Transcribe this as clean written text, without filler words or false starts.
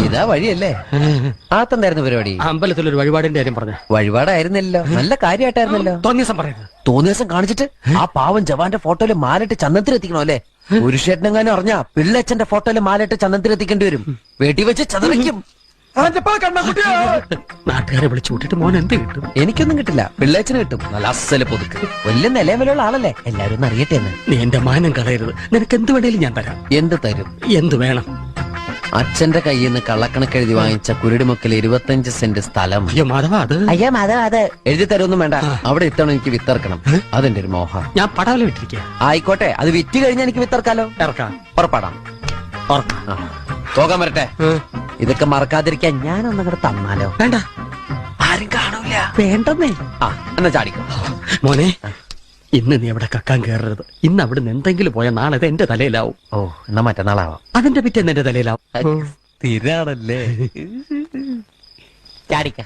ഇതാ വഴിയല്ലേ? ആത്തെന്തായിരുന്നു പരിപാടി? അമ്പലത്തിലൊരു വഴിപാടിന്റെ കാര്യം പറഞ്ഞ. വഴിപാടായിരുന്നല്ലോ, നല്ല കാര്യമായിട്ടായിരുന്നല്ലോ. തോന്നിയ ദിവസം പറയരുത്. തോന്നിയ ദിവസം കാണിച്ചിട്ട് ആ പാവം ജവാന്റെ ഫോട്ടോയില് മാലിട്ട് ചന്ദനത്തിലെത്തിക്കണോ അല്ലേ? പുരുഷേട്ടനെങ്ങാനും അറിഞ്ഞാ പിള്ളേച്ചന്റെ ഫോട്ടോയില് മാലിട്ട് ചന്ദനത്തിലെത്തിക്കേണ്ടി വരും. വീട്ടിൽ വെച്ച് ചതവയ്ക്കും. നാട്ടുകാരെ വിളിച്ചു കൂട്ടിട്ട് മോൻ എന്ത് കിട്ടും? എനിക്കൊന്നും കിട്ടില്ല, പിള്ളേച്ചന് കിട്ടും. നല്ല അസ്സല് പുതുക്ക്. വലിയ നിലവിലുള്ള ആളല്ലേ, എല്ലാരും ഒന്ന് അറിയട്ടെ എന്ന്. നീ എന്റെ മാനം കളയരുത്. നിനക്ക് എന്ത് വേണേലും ഞാൻ തരാം. എന്ത് തരും? എന്ത് വേണം? അച്ഛന്റെ കയ്യിൽ നിന്ന് കള്ളക്കണക്ക് എഴുതി വാങ്ങിച്ച കുരുടിമുക്കിൽ 25 സെന്റ് സ്ഥലം. അയ്യോ മാധവ, അത് അയ്യോ മാധവ, അത് എഴുതി തരുമൊന്നും വേണ്ട. അവിടെ ഇത്തവണ എനിക്ക് വിത്തർക്കണം. അതെന്റെ ഒരു മോഹ. ഞാൻ പടവല വിട്ടിരിക്കുക. ആയിക്കോട്ടെ, അത് വിറ്റ് കഴിഞ്ഞാൽ എനിക്ക് വിത്തർക്കാലോ. ഇറക്കാം. ഉറപ്പാടാം. പോകാൻ വരട്ടെ. ഇതൊക്കെ മറക്കാതിരിക്കാൻ ഞാനൊന്നും കൂടെ തന്നാലോ? വേണ്ട, ആരും കാണൂല. വേണ്ടെന്നേ. എന്നാ ചാടിക്കോ മോനെ. ഇന്ന് നീ അവിടെ കക്കാൻ കയറരുത്. ഇന്ന് അവിടെ നിന്ന് എന്തെങ്കിലും പോയാൽ നാളെ എന്റെ തലയിലാവും. ഓ, എന്നാ മറ്റന്നാളാവാം. അതിന്റെ പിറ്റേന്ന് എന്റെ തലയിലാവും. സ്ഥിരാണല്ലേ? ചാടിക്ക.